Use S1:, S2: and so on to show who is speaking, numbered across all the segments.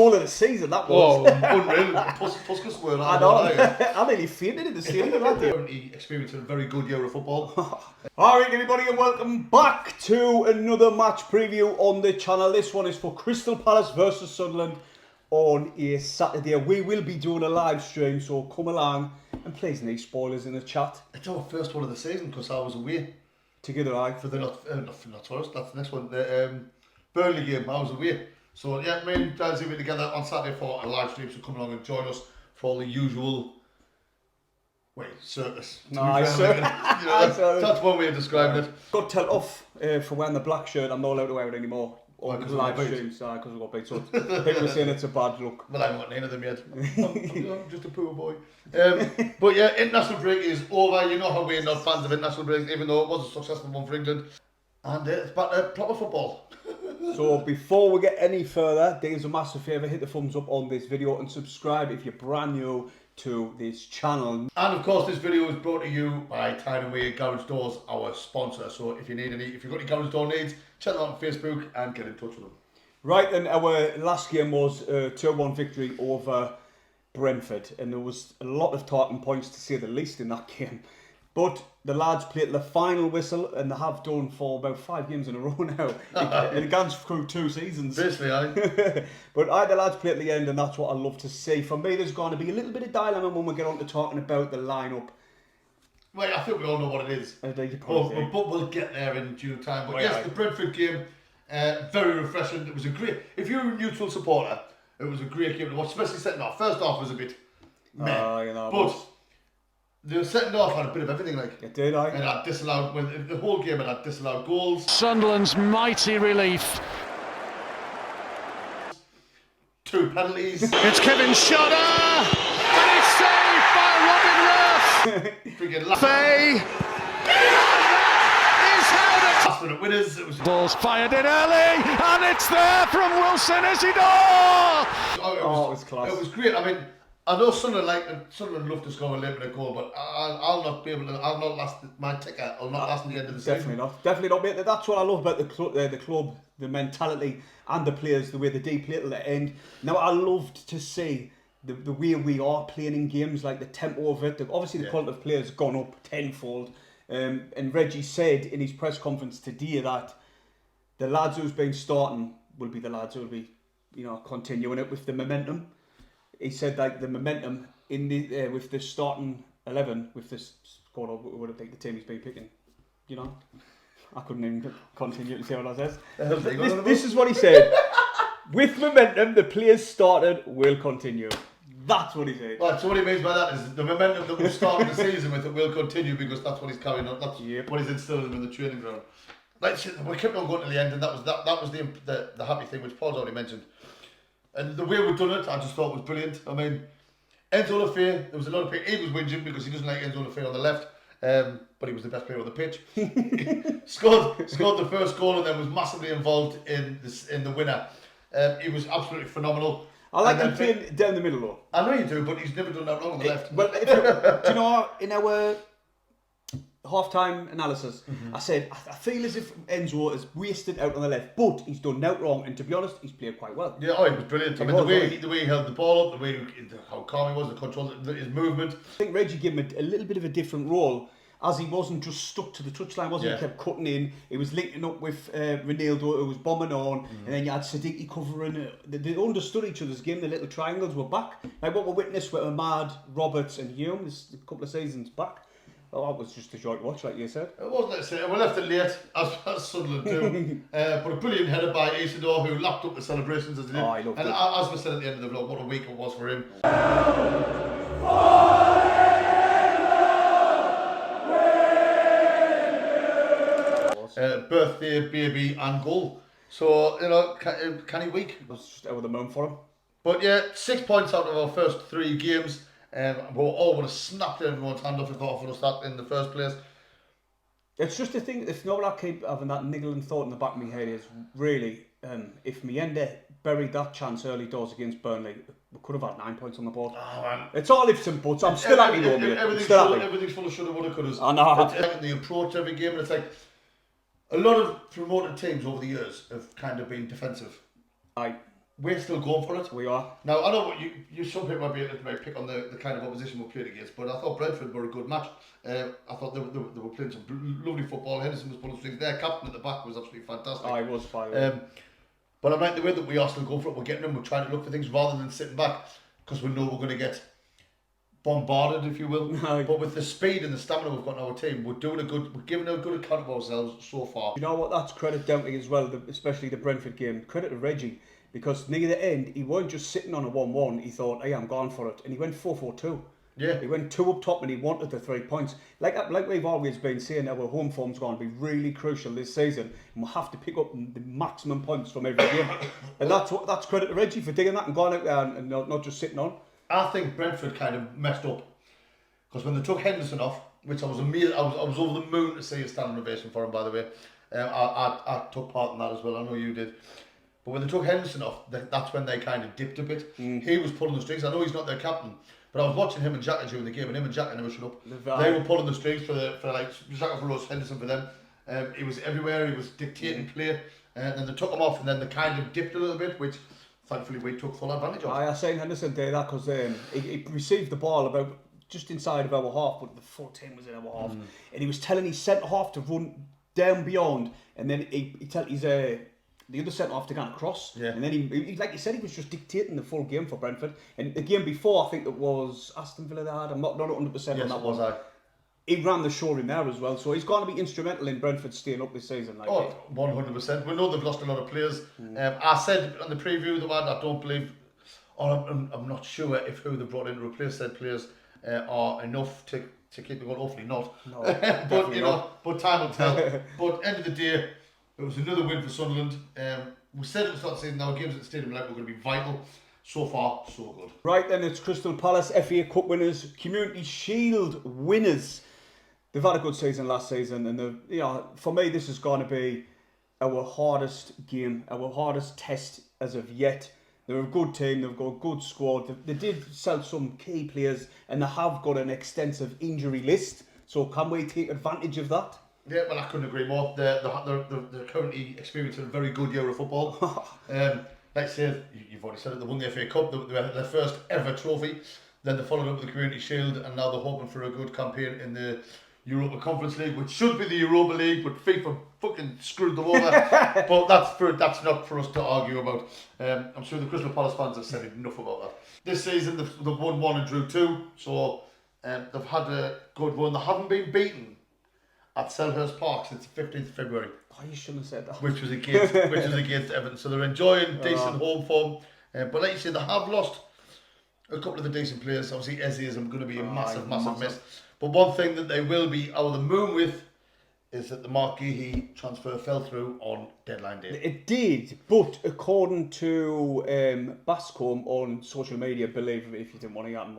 S1: All of the season, that was.
S2: Unreal. Puskas were
S1: I know. I nearly fainted in the stadium that day.
S2: He experienced a very good year of football.
S1: Alright everybody, and welcome back to another match preview on the channel. This one is for Crystal Palace versus Sunderland on a Saturday. We will be doing a live stream, so come along and please no spoilers in the chat.
S2: It's our first one of the season because I was away.
S1: Together, aye.
S2: For the not for us, that's the next one. The Burnley game, I was away. So yeah, me and Giles will be together on Saturday for a live stream, so come along and join us for all the usual circus.
S1: Nice.
S2: That's one way of describing it.
S1: Got tell off for wearing the black shirt. I'm not allowed to wear it anymore. On the live streams, because we got beat. So people are saying it's a bad look.
S2: Well, I haven't got any of them yet. I'm just a poor boy. But yeah, international break is over. You know how we're not fans of international breaks, even though it was a successful one for England. And it's back to proper football.
S1: So before we get any further, do us a massive favour, hit the thumbs up on this video and subscribe if you're brand new to this channel.
S2: And of course, this video is brought to you by Tyne & Wear Garage Doors, our sponsor. So if you've got any garage door needs, check them out on Facebook and get in touch with them. Right,
S1: and our last game was a 2-1 victory over Brentford, and there was a lot of talking points to say the least in that game. But the lads played the final whistle, and they have done for about 5 games in a row now. It gone through 2 seasons.
S2: Basically, aye.
S1: But the lads play at the end, and that's what I love to see. For me, there's going to be a little bit of dilemma when we get on to talking about the lineup.
S2: Well, I think we all know what it is. But we'll get there in due time. But yes, the Brentford game, very refreshing. It was a great... If you're a neutral supporter, it was a great game to watch, especially second half. First half was a bit meh. But the second half had a bit of everything, like.
S1: It did, aye.
S2: And had disallowed... the whole game had disallowed goals.
S3: Sunderland's mighty relief.
S2: 2 penalties.
S3: It's Kevin Shudder! And it's saved by Robin Ruff!
S2: Freaking last minute winners. It was
S3: balls fired in early, and it's there from Wilson Isidore!
S1: It was class.
S2: It was great. I mean, I know Sunderland love to score a late minute goal, but I'll not be able to. I'll not last my ticker. I'll not last the end of the season.
S1: Definitely not. Mate. That's what I love about the club, the mentality, and the players, the way they do play till the end. Now, I loved to see the way we are playing in games, like the tempo of it. Obviously, the quality of players has gone up tenfold. And Reggie said in his press conference today that the lads who's been starting will be the lads who will be, continuing it with the momentum. He said like the momentum in the with the starting 11 with this squad, would have think the team he's been picking. I couldn't even continue to say what I said. This is what he said. With momentum, the players started will continue. That's what he said.
S2: Right, so what he means by that is the momentum that we started the season with, it will continue because that's what he's carrying on. That's what he's instilling in the training ground. Like, we kept on going to the end, and that was the happy thing, which Paul's already mentioned. And the way we've done it, I just thought was brilliant. I mean, Enzo Lefebvre, there was a lot of people. He was whinging because he doesn't like Enzo Lefebvre on the left, but he was the best player on the pitch. scored the first goal and then was massively involved in the winner. He was absolutely phenomenal.
S1: I like him playing down the middle though.
S2: I know you do, but he's never done that wrong on the left.
S1: Well, do you know, in our half-time analysis, I said, I feel as if Enzo is wasted out on the left, but he's done no wrong, and to be honest, he's played quite well.
S2: Yeah, he was brilliant. I mean, the way he held the ball up, how calm he was, the control, his movement. I
S1: think Reggie gave him a little bit of a different role, as he wasn't just stuck to the touchline, wasn't he? He kept cutting in. He was linking up with Ronaldo, who was bombing on, and then you had Siddiqui covering. They understood each other's game. The little triangles were back. Like what we witnessed with Ahmad, Roberts and Hume a couple of seasons back. Oh, that was just a joy to watch, like you said.
S2: It was, let's say. We left it late, as Sunderland do. But a brilliant header by Isidore, who lapped up the celebrations as he did.
S1: I loved it.
S2: And as we said at the end of the vlog, what a week it was for him. Birthday, baby and goal. So, canny week.
S1: It was just out of the moon for him.
S2: But yeah, 6 points out of our first 3 games. We all would have snapped everyone's hand off if they offered us that in the first place.
S1: It's just a thing, it's not what I keep having that niggling thought in the back of my head is really, if Miende buried that chance early doors against Burnley, we could have had 9 points on the board.
S2: Oh, man.
S1: It's all ifs and buts. I'm still happy though, mate.
S2: Everything's full of shoulda, woulda, couldas.
S1: I know.
S2: The approach every game, and it's like a lot of promoted teams over the years have kind of been defensive.
S1: Aye.
S2: we're still going for it.
S1: We are.
S2: Now, I know what you some people might be able to pick on the kind of opposition we played against, but I thought Brentford were a good match. I thought they were playing some lovely football. Henderson was pulling strings. Their captain at the back was absolutely fantastic.
S1: I was fine.
S2: But I like the way that we are still going for it. We're getting them. We're trying to look for things rather than sitting back because we know we're going to get bombarded, if you will.
S1: No.
S2: But with the speed and the stamina we've got in our team, we're giving a good account of ourselves so far.
S1: You know what? That's credit down to as well, especially the Brentford game. Credit to Reggie, because near the end he weren't just sitting on a 1-1. He thought, "Hey, I'm going for it," and he went 4-4-2.
S2: Yeah.
S1: He went 2 up top and he wanted the 3 points. Like we've always been saying, our home form's going to be really crucial this season, and we'll have to pick up the maximum points from every game. And that's credit to Reggie for digging that and going out there and not just sitting on.
S2: I think Brentford kind of messed up because when they took Henderson off, which I was amazed, I was over the moon to see a standing ovation for him, by the way. I took part in that as well. I know you did. But when they took Henderson off, that's when they kind of dipped a bit. He was pulling the strings. I know he's not their captain, but I was watching him and Xhaka during the game, and him and Xhaka never shut up. They were pulling the strings for like Xhaka for us, Henderson for them. He was everywhere. He was dictating play, and then they took him off, and then they kind of dipped a little bit, which thankfully we took full advantage of.
S1: I seen Henderson do that because he received the ball about just inside of our half, but the full team was in our half, and he was telling his centre half to run down beyond, and then he tell his the other centre half to go across, and then he like you said, he was just dictating the full game for Brentford. And the game before, I think it was Aston Villa they had. I'm not 100% on that one. He ran the show in there as well, so he's going to be instrumental in Brentford staying up this season.
S2: 100%. We know they've lost a lot of players. I said on the preview that I don't believe, or I'm not sure if who they brought in to replace said players are enough to keep it going. Hopefully not. No, but you know, but time will tell. But end of the day, it was another win for Sunderland. We said at the start of the season, our games at the Stadium were going to be vital. So far, so good. Right
S1: then, it's Crystal Palace FA Cup winners, Community Shield winners. They've had a good season last season, and for me, this is going to be our hardest game, our hardest test as of yet. They're a good team, they've got a good squad. They did sell some key players, and they have got an extensive injury list. So can we take advantage of that?
S2: Yeah, well, I couldn't agree more. They're currently experiencing a very good year of football. Like I said, you've already said it, they won the FA Cup, they had their first ever trophy. Then they followed up with the Community Shield, and now they're hoping for a good campaign in the Europa Conference League, which should be the Europa League, but FIFA fucking screwed them over. But that's not for us to argue about. I'm sure the Crystal Palace fans have said enough about that. This season they've won 1 and drew 2, so they've had a good run. They haven't been beaten at Selhurst Park since the 15th of February.
S1: Oh, you shouldn't have said that.
S2: Which was against Everton. So they're enjoying decent home form. But like you said, they have lost a couple of the decent players. Obviously, Eze is going to be a massive miss. But one thing that they will be over the moon with is that the Mark Geehee transfer fell through on deadline day.
S1: It did, but according to Bascombe on social media, believe if you didn't want to get him,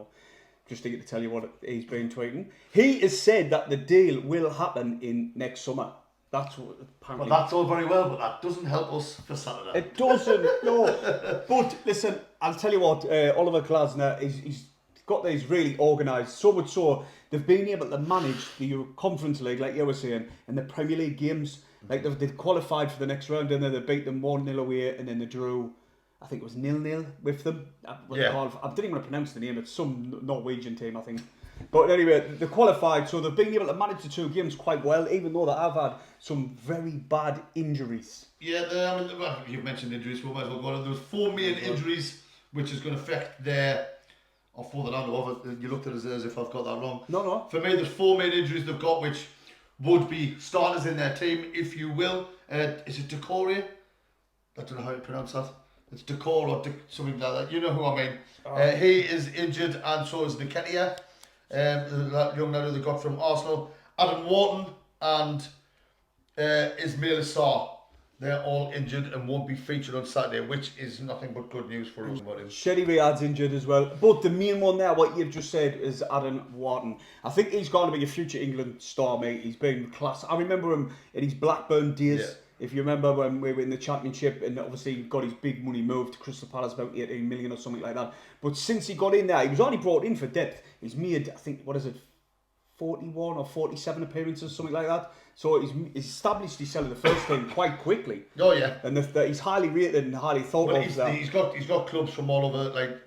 S1: just to get to tell you what he's been tweeting, he has said that the deal will happen in next summer. That's what apparently.
S2: Well, that's all very well, but that doesn't help us for Saturday.
S1: It doesn't, no. But listen, I'll tell you what, Oliver Glasner, he's got these really organised, so much so they've been able to manage the Conference League, like you were saying, and the Premier League games. Like they've qualified for the next round, and then they beat them 1-0 away, and then they drew, I think it was 0-0 with them. I didn't even want to pronounce the name. It's some Norwegian team, I think. But anyway, they qualified, so they've been able to manage the 2 games quite well, even though they have had some very bad injuries.
S2: Yeah, you've mentioned injuries, we might as well go on. There was 4 main injuries, which is going to affect their... Or 4 that I know of. You looked at it as if I've got that wrong.
S1: No.
S2: For me, there's 4 main injuries they've got, which would be starters in their team, if you will. Is it Decore? I don't know how you pronounce that. It's Decore or something like that. You know who I mean. He is injured, and so is Nketiah. That young lad they got from Arsenal. Adam Wharton and Ismail Assar. They're all injured and won't be featured on Saturday, which is nothing but good news for us.
S1: Sherry Riyad's injured as well. But the main one there, what you've just said, is Adam Wharton. I think he's going to be a future England star, mate. He's been class. I remember him in his Blackburn days. Yeah. If you remember when we were in the Championship, and obviously he got his big money moved to Crystal Palace, about 18 million or something like that. But since he got in there, he was only brought in for depth. He's made, I think, 41 or 47 appearances, something like that. So he's established himself in the first team quite quickly.
S2: Oh yeah.
S1: And he's highly rated and highly thought
S2: Well,
S1: of.
S2: he's got clubs from all over, like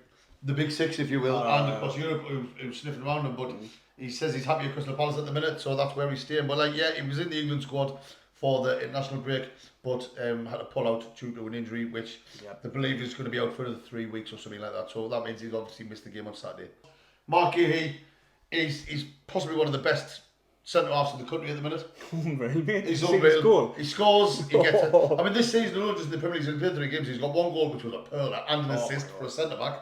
S2: the big six, if you will, and across Europe who's sniffing around him. But he says he's happy at Crystal Palace at the minute, so that's where he's staying. But like, yeah, he was in the England squad for the international break, but had to pull out due to an injury, which they believe is going to be out for another 3 weeks or something like that. So that means he's obviously missed the game on Saturday. Mark Gahey is possibly one of the best centre-halves in the country at the minute.
S1: Unreal, mate.
S2: He's unreal. He scores, he gets it. I mean, this season alone, just in the Premier League, he's played 3 games, he's got 1 goal, which was a pearler, and an assist for a centre-back.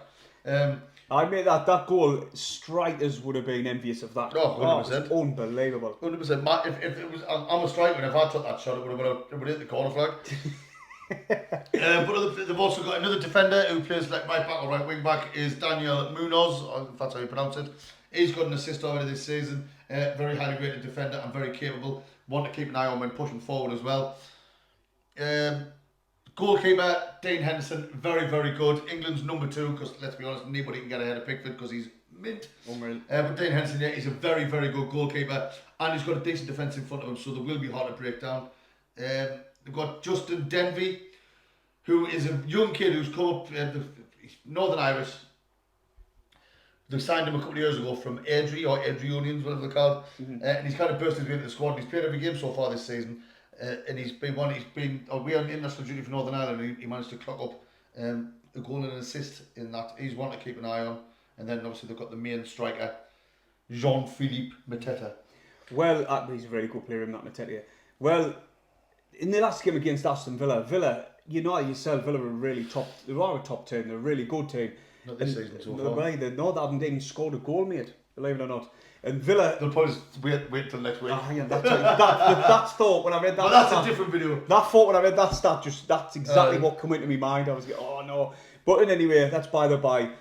S1: I made that goal, strikers would have been envious of that.
S2: Oh, 100%.
S1: It was unbelievable.
S2: 100%. If it was, I'm a striker, and if I took that shot, it would have hit the corner flag. But they've also got another defender who plays like right back or right wing back, is Daniel Munoz, if that's how you pronounce it. He's got an assist already this season. Very highly rated defender and very capable. One to keep an eye on when pushing forward as well. Goalkeeper Dean Henderson, very, very good. England's number 2, because let's be honest, nobody can get ahead of Pickford because he's mint. But Dean Henderson, yeah, he's a very, very good goalkeeper, and he's got a decent defence in front of him, so there will be hard to break down. They've got Justin Denby, who is a young kid who's come up, he's Northern Irish. They signed him a couple of years ago from Airdrie, or Airdrieonians, whatever they're called, and he's kind of burst his way into the squad. He's played every game so far this season, and we on international duty for Northern Ireland, and he managed to clock up a goal and an assist in that. He's one to keep an eye on. And then obviously they've got the main striker, Jean-Philippe Mateta.
S1: Well, he's a very good player, not Mateta. Well, in the last game against Aston Villa, you know yourself, Villa are really top. They are a top team. They're a really good team.
S2: Not this season so far.
S1: They haven't even scored a goal, mate. Believe it or not. And Villa.
S2: They'll probably wait till next week.
S1: That's thought when I read that.
S2: But that's a different video.
S1: That thought when I read that stat, that's exactly what came into my mind. I was like, oh no. But anyway, that's by the by.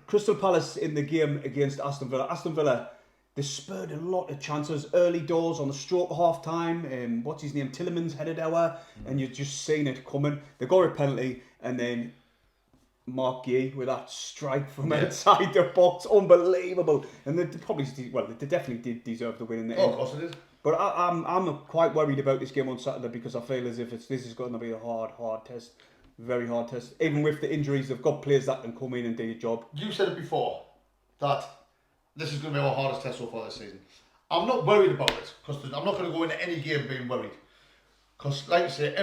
S1: Crystal Palace in the game against Aston Villa. Aston Villa, they spurred a lot of chances early doors on the stroke of half time. What's his name? Tillemans headed our, and you've just seen it coming. They got a penalty, and then Mark Gahey with that strike from outside the box, unbelievable. And they definitely did deserve the win in the end.
S2: Of course it is.
S1: But I'm quite worried about this game on Saturday, because I feel as if this is going to be a hard test. Very hard test. Even with the injuries, they've got players that can come in and do the job.
S2: You said it before, that this is going to be our hardest test so far this season. I'm not worried about it, because I'm not going to go into any game being worried. Because, like you say,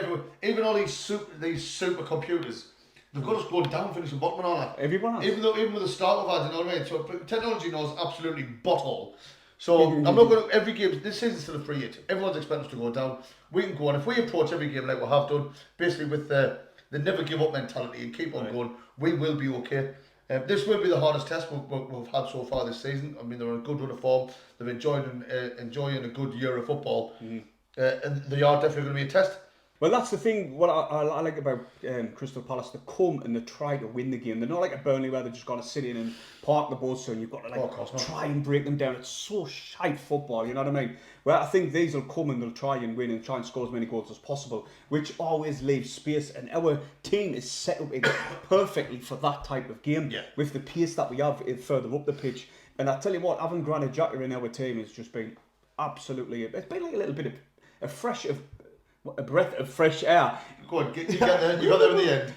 S2: even all these super computers, they've got us going down, finishing bottom and all that.
S1: Everyone has.
S2: Even with the start of ads, you know what I mean? So technology knows absolutely butthole. So I'm not going to, every game, this season's still a free hit. Everyone's expecting us to go down. We can go on. If we approach every game like we have done, basically with the never give up mentality and keep on going, we will be okay. This will be the hardest test we've had so far this season. I mean, they're on a good run of form. They've enjoying a good year of football. And they are definitely going to be a test.
S1: Well, that's the thing. What I like about Crystal Palace, they come and they try to win the game. They're not like a Burnley where they're just going to sit in and park the bus, and you've got to try and break them down. It's so shite football, you know what I mean? Well, I think these will come and they'll try and win and try and score as many goals as possible, which always leaves space. And our team is set up perfectly for that type of game, with the pace that we have further up the pitch. And I tell you what, having Granit Xhaka in our team has just been absolutely. It's been like a little bit of a breath of fresh air.
S2: Go on, you got there in the end.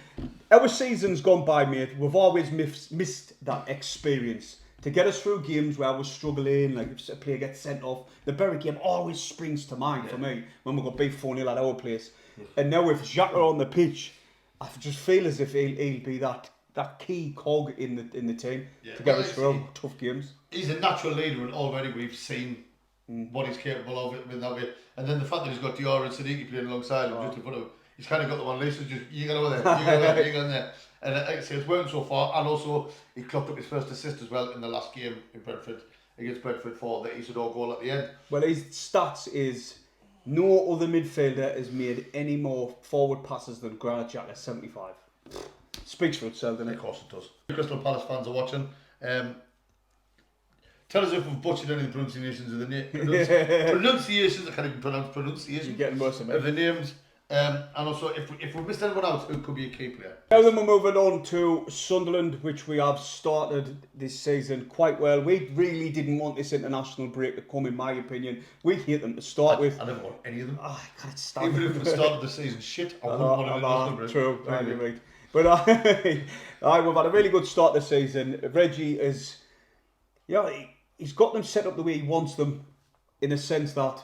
S1: Our season's gone by, mate. We've always missed that experience to get us through games where we're struggling, like if a player gets sent off. The Bury game always springs to mind for me when we got beat 4-0 at our place. And now with Xhaka on the pitch, I just feel as if he'll be that key cog in the team to get us through tough games.
S2: He's a natural leader, and already we've seen what he's capable of in that way. And then the fact that he's got Diarra and Siddiqui playing alongside him, just in front of him, he's kind of got the one Lisa, just you go over there, you go in there. And like I say, it's working so far. And also, he clocked up his first assist as well in the last game in Brentford, against Brentford for the Isidore goal at the end.
S1: Well, his stats is no other midfielder has made any more forward passes than Granit Xhaka, 75. Speaks for itself, doesn't it?
S2: Of course it does. Crystal Palace fans are watching. Tell us if we've butchered any of the pronunciations of the names. Pronunciations, I can't even pronounce pronunciation.
S1: You're getting worse than me.
S2: Of the names. And also, if we missed anyone out, who could be a key player?
S1: Now then we're moving on to Sunderland, which we have started this season quite well. We really didn't want this international break to come, in my opinion. We hate them to start with.
S2: I never want any of them.
S1: I can't stand
S2: Even
S1: them.
S2: if we started the season shit, I wouldn't want an international break.
S1: True,
S2: Really.
S1: you're right. But we've had a really good start this season. Reggie is, he's got them set up the way he wants them, in a sense that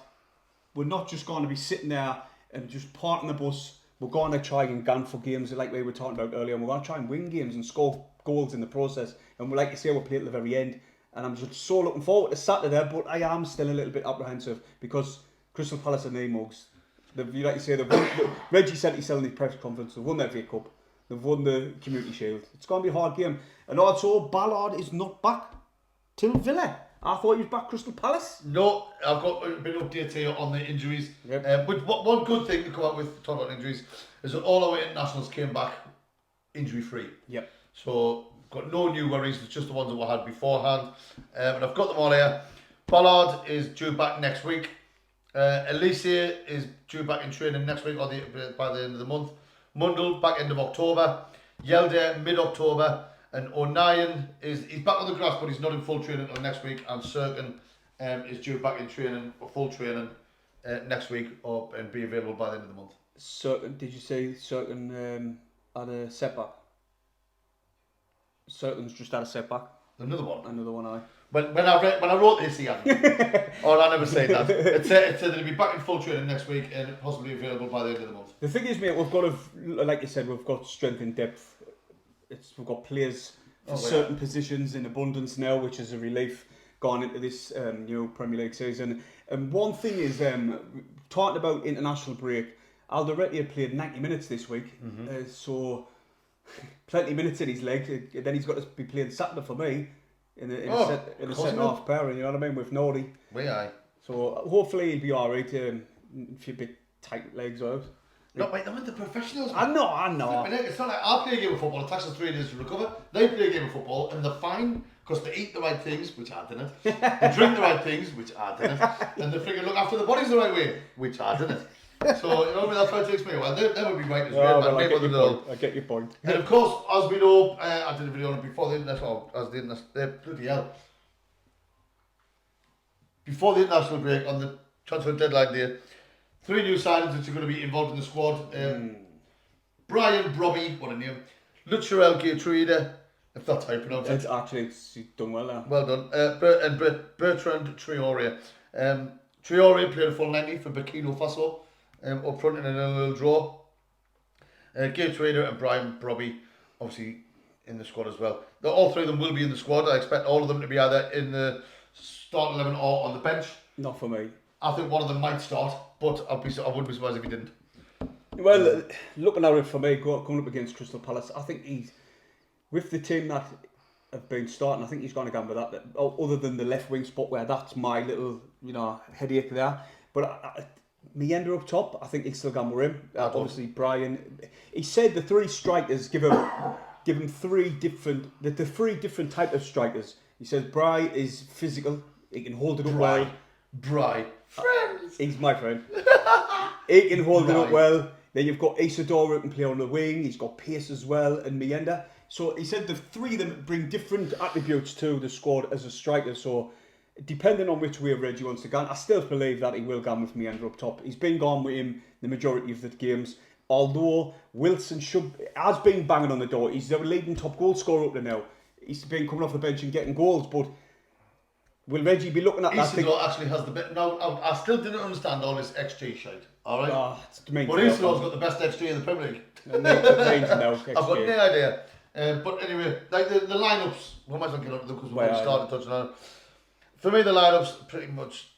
S1: we're not just going to be sitting there and just parking the bus. We're going to try and gun for games like we were talking about earlier. And we're going to try and win games and score goals in the process. And we like to say we'll play at the very end. And I'm just so looking forward to Saturday, but I am still a little bit apprehensive because Crystal Palace and Mugs. Like you say, Reggie said he said in his press conference, they've won the FA Cup. They've won the Community Shield. It's going to be a hard game. And also, Ballard is not back till Villa. I thought he was back Crystal Palace.
S2: No, I've got a bit of updates here on the injuries.
S1: Yep.
S2: But one good thing to come out with, talking about injuries, is that all our internationals came back injury-free.
S1: Yep.
S2: So, got no new worries, it's just the ones that we had beforehand. And I've got them all here. Ballard is due back next week. Elise is due back in training next week or by the end of the month. Mundell back end of October. Yelde mid-October. And O'Nien he's back on the grass, but he's not in full training until next week. And Serkin is due back in training or full training next week and be available by the end of the month.
S1: Serkin, did you say Serkin had a setback? Serkin's just had a setback.
S2: Another one.
S1: Another one, aye.
S2: When I wrote this, he hadn't. Or I never said that. It said that he'll be back in full training next week and possibly available by the end of the month.
S1: The thing is, mate, we've got like you said, we've got strength in depth. We've got players for certain positions in abundance now, which is a relief going into this new Premier League season. And one thing is, talking about international break, Alderete played 90 minutes this week, so plenty of minutes in his leg. Then he's got to be playing Saturday for me in a centre-half pairing, you know what I mean, with Nordy. So hopefully he'll be alright. A few bit tight legs out.
S2: No, mate, they're the professionals.
S1: I know.
S2: It's not like I play a game of football, it takes us 3 days to recover. They play a game of football and they're fine because they eat the right things, which I didn't. They drink the right things, which I didn't. And they freaking look after the bodies the right way, which I didn't. So, you know what I mean, that's why it takes me a while. They would be right as well.
S1: I get your point.
S2: And of course, as we know, I did a video on it before the international, bloody hell. Before the international break, on the transfer deadline day, 3 new signings which are going to be involved in the squad. Brian Brobby, what a name. Lucharel Gaetruida, if that's how you pronounce it.
S1: He's done well now.
S2: Well done. And Bertrand Traore. Traore played a full 90 for Burkina Faso up front in a little draw. Gaetruida and Brian Brobby, obviously in the squad as well. All 3 of them will be in the squad. I expect all of them to be either in the start 11 or on the bench.
S1: Not for me.
S2: I think one of them might start, but I wouldn't be surprised if he didn't.
S1: Well, looking at it for me, coming up against Crystal Palace, I think he's, with the team that have been starting, I think he's going to gamble that, other than the left wing spot where that's my little, headache there. But Meander up top, I think he's still gamble him. Obviously, Brian, he said the 3 strikers give him 3 different, the 3 different type of strikers. He says Bry is physical, he can hold it up well.
S2: Bry. Friends.
S1: He's my friend. He can hold it up well. Then you've got Isadora who can play on the wing. He's got pace as well, and Meander. So he said the 3 of them bring different attributes to the squad as a striker. So depending on which way Reggie wants to go, I still believe that he will go with Meander up top. He's been gone with him the majority of the games. Although Wilson has been banging on the door. He's the leading top goal scorer up there now. He's been coming off the bench and getting goals, but will Reggie be looking at that?
S2: Isidore actually has the best. No, I still didn't understand all this XG shit. All right.
S1: But
S2: Isidore's got the best XG in the Premier League.
S1: I've
S2: got no idea. But anyway, like the lineups. We might as well get up to them because we've already started touching on it. For me, the lineups pretty much.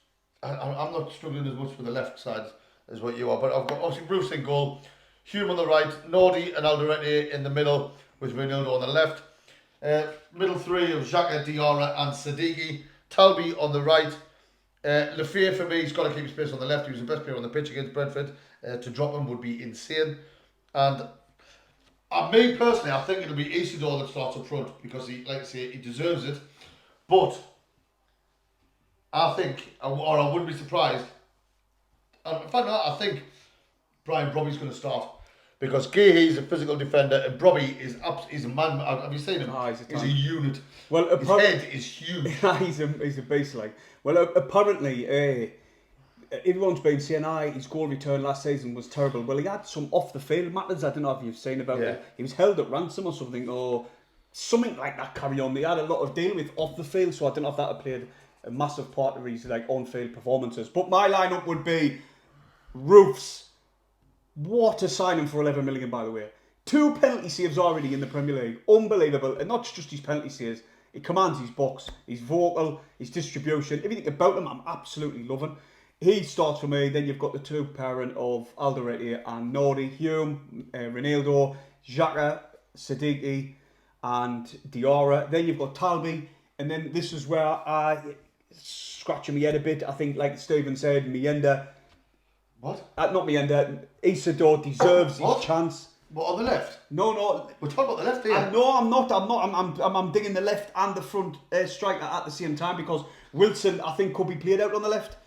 S2: I'm not struggling as much with the left side as what you are, but I've got obviously Bruce in goal, Hume on the right, Nordy and Alderete in the middle, with Ronaldo on the left. Middle 3 of Xhaka, Diarra and Sadiki. Talby on the right. Lefebvre for me, he's got to keep his space on the left. He was the best player on the pitch against Brentford. To drop him would be insane. And me personally, I think it'll be Isidore that starts up front because he, like I say, he deserves it. But I think, or I wouldn't be surprised. In fact, I think Brian Brobby's going to start. Because Gahey's a physical defender and Brobby he's a man. Have you seen him? He's a unit.
S1: Well,
S2: his head is huge.
S1: he's a beast, like. Well, apparently, everyone's been saying, his goal return last season was terrible. Well, he had some off-the-field matters. I don't know if you've seen about it. He was held at ransom or something, or something like that. Carry on. They had a lot of deal with off the field, so I don't know if that had played a massive part of his on-field performances. But my lineup would be Roofs. What a signing for 11 million, by the way. 2 penalty saves already in the Premier League. Unbelievable. And not just his penalty saves. He commands his box, his vocal, his distribution. Everything about him I'm absolutely loving. He starts for me. Then you've got the two pairing of Alderete and Nordi, Hume, Ronaldo, Xhaka, Siddiqui and Diarra. Then you've got Talbi. And then this is where I scratching my head a bit. I think, like Stephen said, Mienda.
S2: What?
S1: Not Mienda. Isidore deserves his chance.
S2: What, on the left?
S1: No.
S2: We're talking about the left here.
S1: No, I'm not. I'm digging the left and the front striker at the same time because Wilson, I think, could be played out on the left.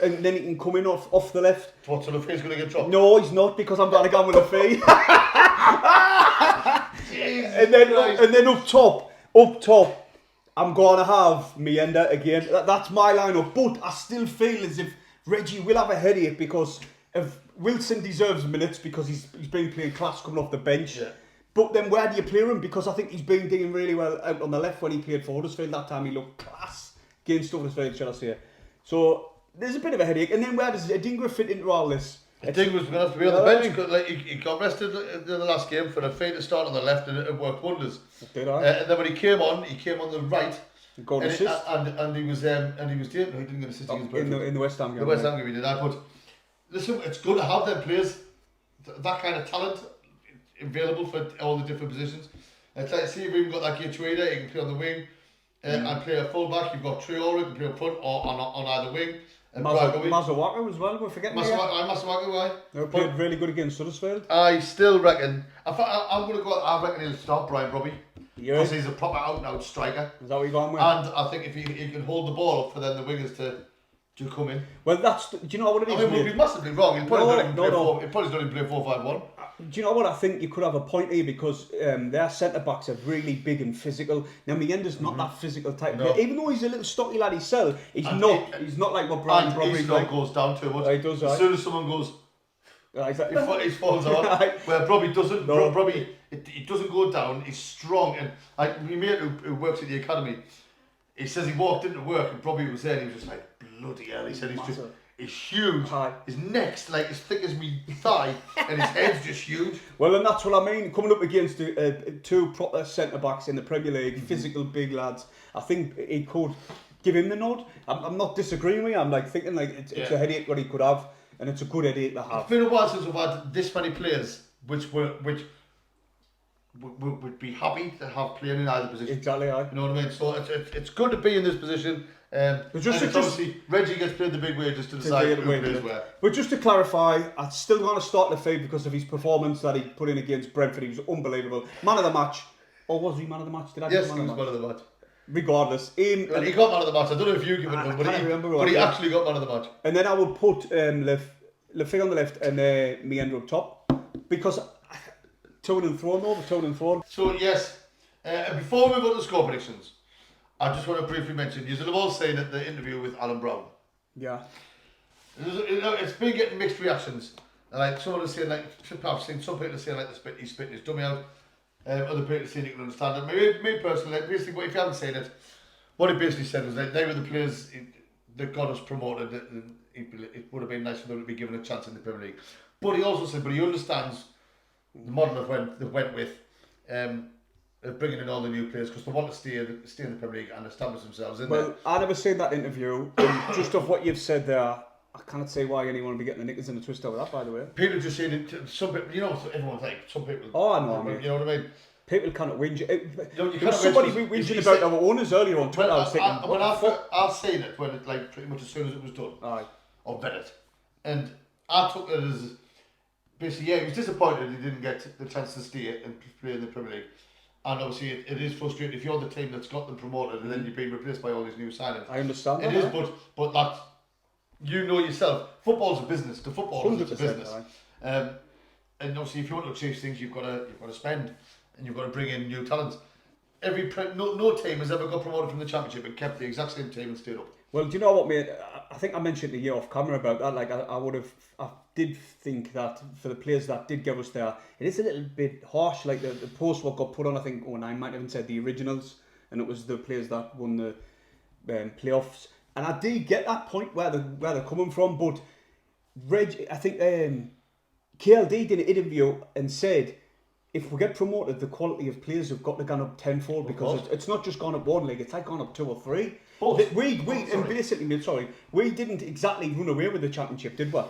S1: And then he can come in off the left.
S2: What, so Lafay's going to get dropped?
S1: No, he's not because I'm going to go with Lafay. and then up top, I'm going to have Mienda again. That's my lineup. But I still feel as if Reggie will have a headache because if Wilson deserves minutes because he's been playing class coming off the bench. Yeah. But then where do you play him? Because I think he's been doing really well out on the left when he played for Huddersfield. That time he looked class against Huddersfield, shall I say. So there's a bit of a headache. And then where does Adingra fit into all this?
S2: Adingra's going to have to be on the bench because he got rested in the last game for a fade to start on the left and it worked wonders. And then when he came on the right.
S1: Got an assist.
S2: And he was doing. No, he didn't get an assist against Brentford.
S1: In the West Ham game.
S2: The West Ham game he did that. But listen, it's good to have them players, that kind of talent available for all the different positions. It's like, see, we've even got that Gachueda, he can play on the wing and play a full back. You've got Traore, he can play up front or on either wing. And
S1: Mazawaka as well, we're forgetting
S2: Mazawaka, why?
S1: They played really good against Huddersfield.
S2: I still reckon, I'm going to go, I reckon he'll start Brian Brobby. Because he's a proper out-and-out striker.
S1: Is that what you're going with?
S2: And I think if he can hold the ball up for then the wingers to come in.
S1: Well, do you know what it is?
S2: I mean, we'll be massively wrong. He'll probably not even play 4-5-1.
S1: Do you know what? I think you could have a point here because their centre-backs are really big and physical. Now, Mienda's not that physical type player. Even though he's a little stocky lad himself, he's not like what Brian Brobby like.
S2: Goes down too much.
S1: He does,
S2: as soon as someone goes... he falls out. Where Brobby doesn't. No. Brobby, it doesn't go down. He's strong. And like my mate who works at the academy, he says he walked into work and Brobby was there and he was just like, bloody hell. He said he's huge. His neck's like as thick as me thigh and his head's just huge.
S1: Well, and that's what I mean. Coming up against two proper centre-backs in the Premier League, physical big lads, I think he could give him the nod. I'm not disagreeing with you. I'm like thinking like it's a headache what he could have. And it's a good headache to have.
S2: It's been a while since we've had this many players which would be happy to have playing in either position.
S1: Exactly,
S2: You know what I mean? So it's good to be in this position. Obviously Reggie gets paid the big wages to decide who plays where.
S1: But just to clarify, I'm still going to start Lafay because of his performance that he put in against Brentford. He was unbelievable. Man of the match. Or was he man of the match?
S2: Yes, he was man of the match.
S1: Regardless,
S2: he got man of the match. I don't know if you give it to him, but he actually got man of the match.
S1: And then I will put Lafay on the left and Mienda up top because to and fro.
S2: So yes, before we go to the score predictions, I just want to briefly mention you've all seen at the interview with Alan Brown.
S1: Yeah.
S2: It's been getting mixed reactions. Like someone is saying I've seen some people saying he's spitting his dummy out. Other people saying you can understand it. Me personally, basically, if you haven't seen it, what he basically said was that they were the players that got us promoted. It would have been nice for them to be given a chance in the Premier League. But he also said, he understands the model they went with, bringing in all the new players because they want to stay in the Premier League and establish themselves in there.
S1: Well, I never seen that interview. And just off what you've said there, I can't see why anyone would be getting the knickers in a twist over that, by the way.
S2: People are just saying it, some people, everyone's like, some people...
S1: Oh, I know,
S2: you know what I mean?
S1: People can't whinge. There was somebody whinging about our owners earlier on Twitter. I was thinking,
S2: I've seen it when it pretty much as soon as it was done.
S1: Aye.
S2: Or read it. And I took it as basically, he was disappointed he didn't get the chance to stay and play in the Premier League. And obviously it is frustrating if you're the team that's got them promoted and then you're being replaced by all these new signings.
S1: I understand
S2: but that you know yourself, football's a business. The football is a business. And obviously, if you want to achieve things, you've got to spend, and you've got to bring in new talent. No team has ever got promoted from the Championship and kept the exact same team and stayed up.
S1: Well, do you know what, mate? I think I mentioned a year off camera about that. Like, I did think that for the players that did get us there, it is a little bit harsh. Like the post what got put on, I think, I might have even said the originals, and it was the players that won the playoffs. And I do get that point where they're coming from, but I think KLD did an interview and said, if we get promoted, the quality of players have got to go up tenfold, because it's not just gone up one league, it's like gone up 2 or 3.
S2: But
S1: we didn't exactly run away with the Championship, did we?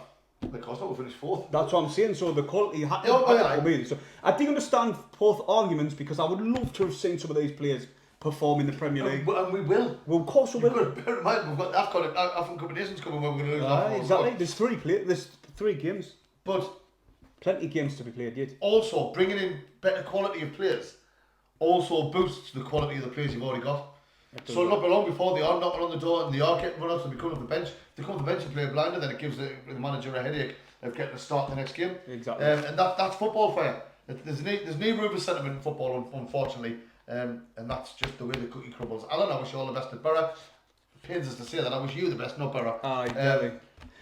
S2: Because we finished 4th.
S1: That's what I'm saying. So the quality had to come in. So I do understand both arguments, because I would love to have seen some of these players perform in the Premier League.
S2: And we will.
S1: Well, of course we will.
S2: Bear in mind, we've got African Cup of Nations coming where we're going to lose.
S1: Exactly. There's 3 games.
S2: But
S1: plenty of games to be played yet.
S2: Also, bringing in better quality of players also boosts the quality of the players you've already got. So not long before they are knocking on the door and they are getting run-ups and they come off the bench. If they come off the bench and play a blinder, then it gives the manager a headache of getting to start the next game.
S1: Exactly.
S2: And that's football for you. There's no room for sentiment in football, unfortunately. And that's just the way the cookie crumbles. Alan, I wish you all the best at Borough. It pains us to say that. I wish you the best, not Borough.
S1: Exactly.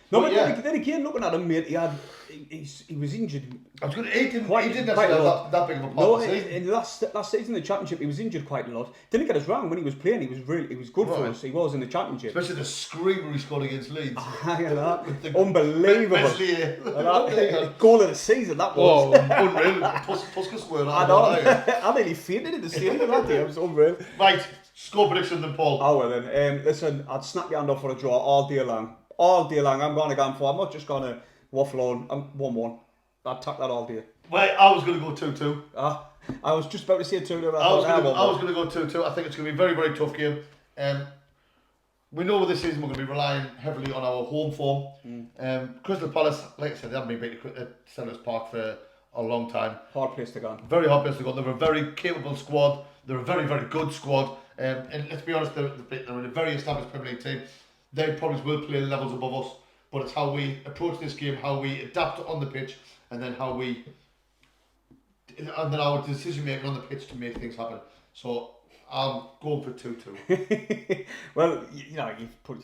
S1: No, but then again, looking at him, mate, he was injured.
S2: I was going to. He didn't have that big of a part.
S1: No, in the last season in the Championship, he was injured quite a lot. Didn't get us wrong, when he was playing, he was good for us. He was in the Championship.
S2: Especially the screamer he scored against Leeds.
S1: Unbelievable. Goal of the season, that was.
S2: Unreal. Puskas squared.
S1: I nearly fainted in the stadium that day. It was unreal.
S2: Right, score prediction then, Paul.
S1: Oh, well then. Listen, I'd snap your hand off for a draw all day long. All day long, I'm going to go for. I'm not just going to waffle on. I'm 1-1. I'd tack that all day.
S2: Wait, I was going to go 2-2.
S1: I was just about to say 2-2.
S2: I was going to go 2-2. I think it's going to be a very, very tough game. We know this season we're going to be relying heavily on our home form. Crystal Palace, like I said, they haven't been beaten at Sellers Park for a long time.
S1: Hard place to go.
S2: Very hard place to go. They're a very capable squad. They're a very, very good squad. And let's be honest, they're in a very established Premier League team. They probably will play levels above us, but it's how we approach this game, how we adapt on the pitch, and then our decision making on the pitch to make things happen. So I'm going for 2-2.
S1: Well, you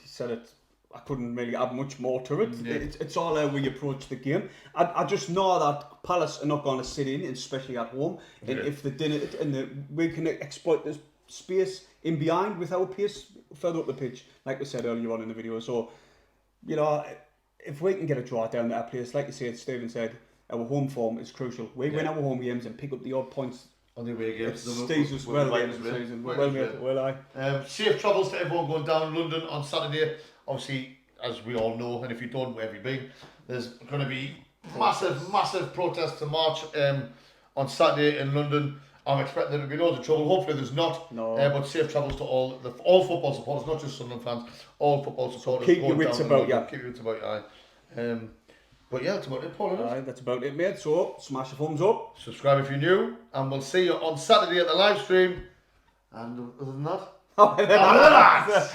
S1: said it. I couldn't really add much more to it.
S2: Yeah.
S1: It's all how we approach the game. I just know that Palace are not going to sit in, especially at home. And if they didn't, and we can exploit this space in behind with our pace further up the pitch, like we said earlier on in the video. So, if we can get a draw down at our place, like you said, Stephen said, our home form is crucial. We win our home games and pick up the odd points
S2: on the away games.
S1: It stays us well in the season. Well,
S2: safe travels to everyone going down London on Saturday. Obviously, as we all know, and if you don't, where have you been? There's going to be massive protests and march on Saturday in London. I'm expecting there to be loads of trouble. Hopefully there's not.
S1: No.
S2: But safe travels to all football supporters, not just Sunderland fans. All football supporters.
S1: Keep your wits about you.
S2: Keep your wits about you. But yeah, that's about it, Paul.
S1: Aye, that's about it, mate. So smash the thumbs up.
S2: Subscribe if you're new, and we'll see you on Saturday at the live stream. And other than that,
S1: Other than that.